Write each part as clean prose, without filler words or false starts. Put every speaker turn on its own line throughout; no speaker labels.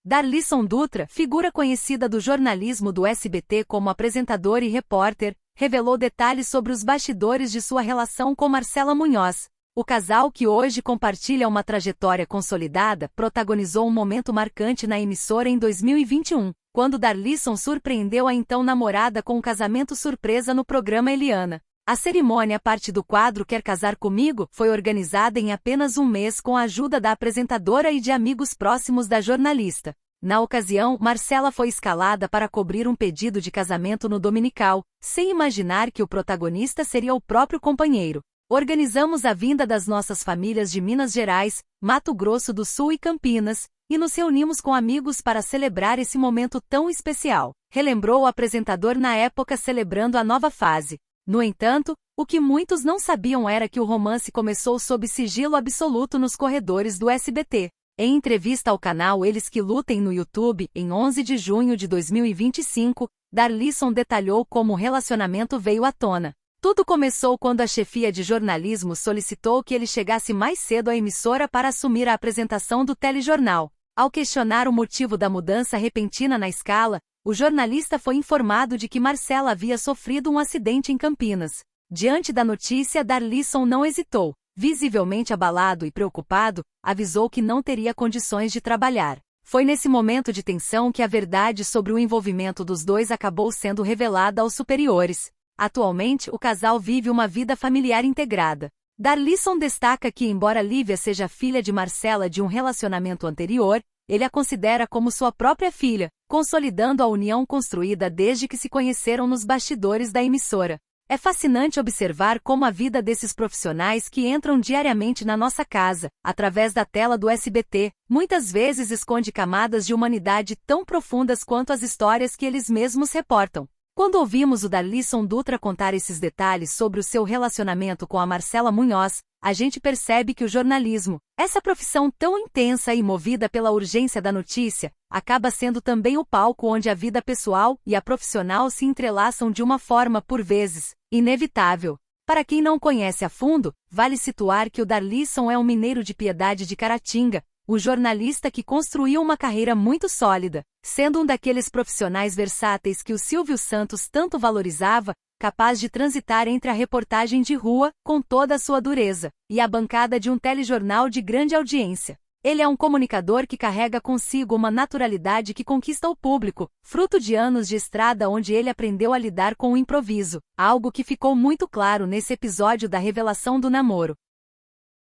Darlisson Dutra, figura conhecida do jornalismo do SBT como apresentador e repórter, revelou detalhes sobre os bastidores de sua relação com Marcela Munhoz. O casal, que hoje compartilha uma trajetória consolidada, protagonizou um momento marcante na emissora em 2021, quando Darlisson surpreendeu a então namorada com um casamento surpresa no programa Eliana. A cerimônia, parte do quadro Quer Casar Comigo, foi organizada em apenas um mês com a ajuda da apresentadora e de amigos próximos da jornalista. Na ocasião, Marcela foi escalada para cobrir um pedido de casamento no Dominical, sem imaginar que o protagonista seria o próprio companheiro. Organizamos a vinda das nossas famílias de Minas Gerais, Mato Grosso do Sul e Campinas, e nos reunimos com amigos para celebrar esse momento tão especial, relembrou o apresentador na época celebrando a nova fase. No entanto, o que muitos não sabiam era que o romance começou sob sigilo absoluto nos corredores do SBT. Em entrevista ao canal Eles que Lutem no YouTube, em 11 de junho de 2025, Darlisson detalhou como o relacionamento veio à tona. Tudo começou quando a chefia de jornalismo solicitou que ele chegasse mais cedo à emissora para assumir a apresentação do telejornal. Ao questionar o motivo da mudança repentina na escala, o jornalista foi informado de que Marcela havia sofrido um acidente em Campinas. Diante da notícia, Darlisson não hesitou. Visivelmente abalado e preocupado, avisou que não teria condições de trabalhar. Foi nesse momento de tensão que a verdade sobre o envolvimento dos dois acabou sendo revelada aos superiores. Atualmente, o casal vive uma vida familiar integrada. Darlisson destaca que, embora Lívia seja filha de Marcela de um relacionamento anterior, ele a considera como sua própria filha, consolidando a união construída desde que se conheceram nos bastidores da emissora. É fascinante observar como a vida desses profissionais que entram diariamente na nossa casa, através da tela do SBT, muitas vezes esconde camadas de humanidade tão profundas quanto as histórias que eles mesmos reportam. Quando ouvimos o Darlisson Dutra contar esses detalhes sobre o seu relacionamento com a Marcela Munhoz, a gente percebe que o jornalismo, essa profissão tão intensa e movida pela urgência da notícia, acaba sendo também o palco onde a vida pessoal e a profissional se entrelaçam de uma forma, por vezes, inevitável. Para quem não conhece a fundo, vale situar que o Darlisson é um mineiro de Piedade de Caratinga, um jornalista que construiu uma carreira muito sólida, sendo um daqueles profissionais versáteis que o Silvio Santos tanto valorizava, capaz de transitar entre a reportagem de rua, com toda a sua dureza, e a bancada de um telejornal de grande audiência. Ele é um comunicador que carrega consigo uma naturalidade que conquista o público, fruto de anos de estrada onde ele aprendeu a lidar com o improviso, algo que ficou muito claro nesse episódio da revelação do namoro.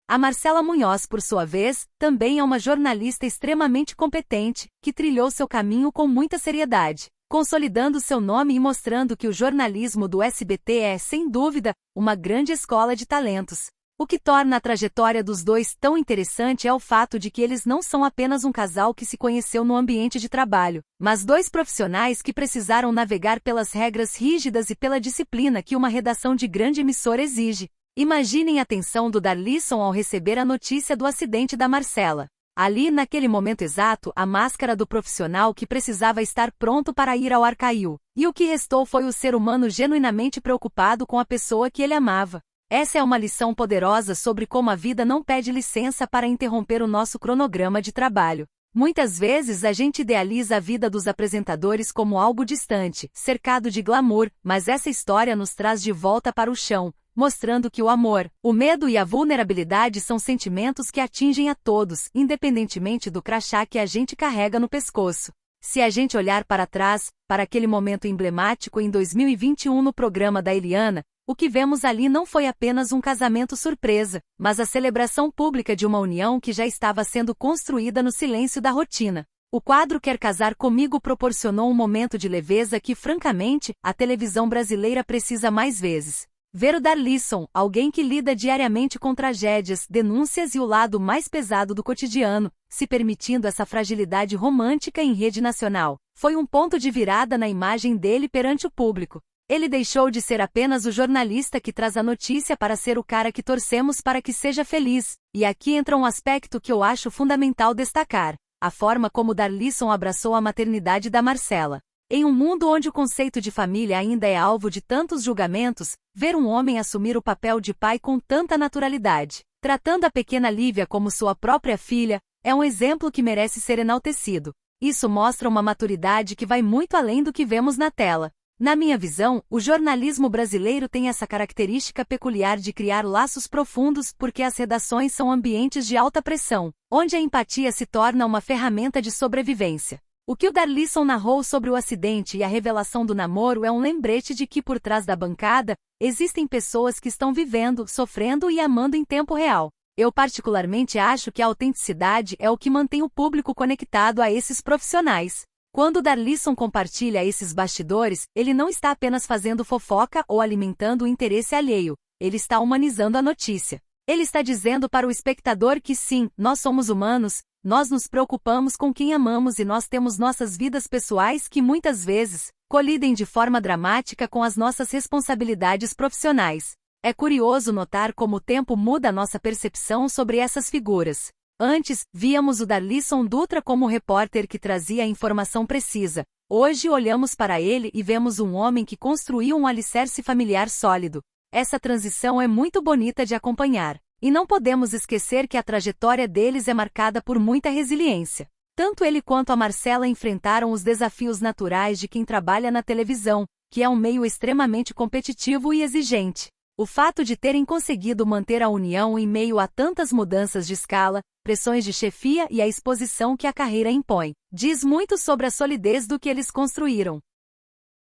A Marcela Munhoz, por sua vez, também é uma jornalista extremamente competente, que trilhou seu caminho com muita seriedade, consolidando seu nome e mostrando que o jornalismo do SBT é, sem dúvida, uma grande escola de talentos. O que torna a trajetória dos dois tão interessante é o fato de que eles não são apenas um casal que se conheceu no ambiente de trabalho, mas dois profissionais que precisaram navegar pelas regras rígidas e pela disciplina que uma redação de grande emissora exige. Imaginem a tensão do Darlisson ao receber a notícia do acidente da Marcela. Ali, naquele momento exato, a máscara do profissional que precisava estar pronto para ir ao ar caiu, e o que restou foi o ser humano genuinamente preocupado com a pessoa que ele amava. Essa é uma lição poderosa sobre como a vida não pede licença para interromper o nosso cronograma de trabalho. Muitas vezes a gente idealiza a vida dos apresentadores como algo distante, cercado de glamour, mas essa história nos traz de volta para o chão, mostrando que o amor, o medo e a vulnerabilidade são sentimentos que atingem a todos, independentemente do crachá que a gente carrega no pescoço. Se a gente olhar para trás, para aquele momento emblemático em 2021 no programa da Eliana, o que vemos ali não foi apenas um casamento surpresa, mas a celebração pública de uma união que já estava sendo construída no silêncio da rotina. O quadro Quer Casar Comigo proporcionou um momento de leveza que, francamente, a televisão brasileira precisa mais vezes. Ver o Darlisson, alguém que lida diariamente com tragédias, denúncias e o lado mais pesado do cotidiano, se permitindo essa fragilidade romântica em rede nacional, foi um ponto de virada na imagem dele perante o público. Ele deixou de ser apenas o jornalista que traz a notícia para ser o cara que torcemos para que seja feliz. E aqui entra um aspecto que eu acho fundamental destacar: a forma como Darlisson abraçou a maternidade da Marcela. Em um mundo onde o conceito de família ainda é alvo de tantos julgamentos, ver um homem assumir o papel de pai com tanta naturalidade, tratando a pequena Lívia como sua própria filha, é um exemplo que merece ser enaltecido. Isso mostra uma maturidade que vai muito além do que vemos na tela. Na minha visão, o jornalismo brasileiro tem essa característica peculiar de criar laços profundos porque as redações são ambientes de alta pressão, onde a empatia se torna uma ferramenta de sobrevivência. O que o Darlisson narrou sobre o acidente e a revelação do namoro é um lembrete de que por trás da bancada, existem pessoas que estão vivendo, sofrendo e amando em tempo real. Eu particularmente acho que a autenticidade é o que mantém o público conectado a esses profissionais. Quando Darlisson compartilha esses bastidores, ele não está apenas fazendo fofoca ou alimentando o interesse alheio, ele está humanizando a notícia. Ele está dizendo para o espectador que sim, nós somos humanos, nós nos preocupamos com quem amamos e nós temos nossas vidas pessoais que muitas vezes colidem de forma dramática com as nossas responsabilidades profissionais. É curioso notar como o tempo muda a nossa percepção sobre essas figuras. Antes, víamos o Darlisson Dutra como repórter que trazia a informação precisa. Hoje olhamos para ele e vemos um homem que construiu um alicerce familiar sólido. Essa transição é muito bonita de acompanhar. E não podemos esquecer que a trajetória deles é marcada por muita resiliência. Tanto ele quanto a Marcela enfrentaram os desafios naturais de quem trabalha na televisão, que é um meio extremamente competitivo e exigente. O fato de terem conseguido manter a união em meio a tantas mudanças de escala, pressões de chefia e a exposição que a carreira impõe, diz muito sobre a solidez do que eles construíram.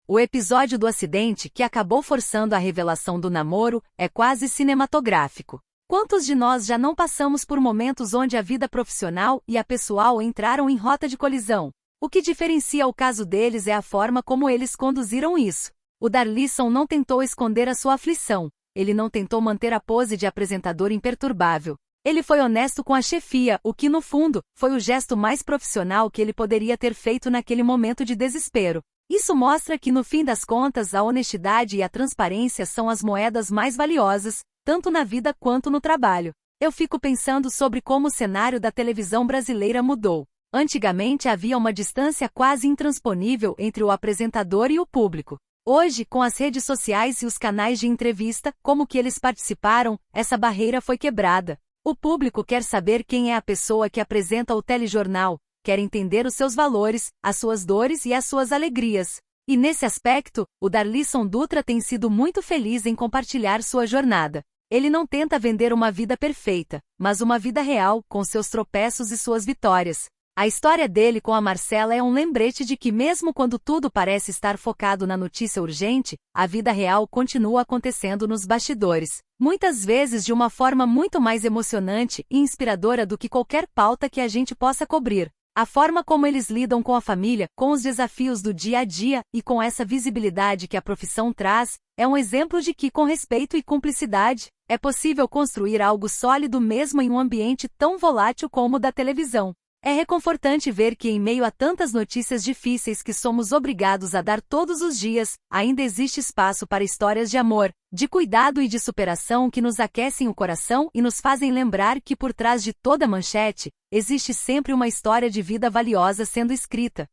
O episódio do acidente, que acabou forçando a revelação do namoro, é quase cinematográfico. Quantos de nós já não passamos por momentos onde a vida profissional e a pessoal entraram em rota de colisão? O que diferencia o caso deles é a forma como eles conduziram isso. O Darlisson não tentou esconder a sua aflição. Ele não tentou manter a pose de apresentador imperturbável. Ele foi honesto com a chefia, o que no fundo, foi o gesto mais profissional que ele poderia ter feito naquele momento de desespero. Isso mostra que no fim das contas a honestidade e a transparência são as moedas mais valiosas, tanto na vida quanto no trabalho. Eu fico pensando sobre como o cenário da televisão brasileira mudou. Antigamente havia uma distância quase intransponível entre o apresentador e o público. Hoje, com as redes sociais e os canais de entrevista, como que eles participaram, essa barreira foi quebrada. O público quer saber quem é a pessoa que apresenta o telejornal, quer entender os seus valores, as suas dores e as suas alegrias. E nesse aspecto, o Darlisson Dutra tem sido muito feliz em compartilhar sua jornada. Ele não tenta vender uma vida perfeita, mas uma vida real, com seus tropeços e suas vitórias. A história dele com a Marcela é um lembrete de que mesmo quando tudo parece estar focado na notícia urgente, a vida real continua acontecendo nos bastidores, muitas vezes de uma forma muito mais emocionante e inspiradora do que qualquer pauta que a gente possa cobrir. A forma como eles lidam com a família, com os desafios do dia a dia e com essa visibilidade que a profissão traz, é um exemplo de que, com respeito e cumplicidade, é possível construir algo sólido mesmo em um ambiente tão volátil como o da televisão. É reconfortante ver que, em meio a tantas notícias difíceis que somos obrigados a dar todos os dias, ainda existe espaço para histórias de amor, de cuidado e de superação que nos aquecem o coração e nos fazem lembrar que por trás de toda manchete, existe sempre uma história de vida valiosa sendo escrita.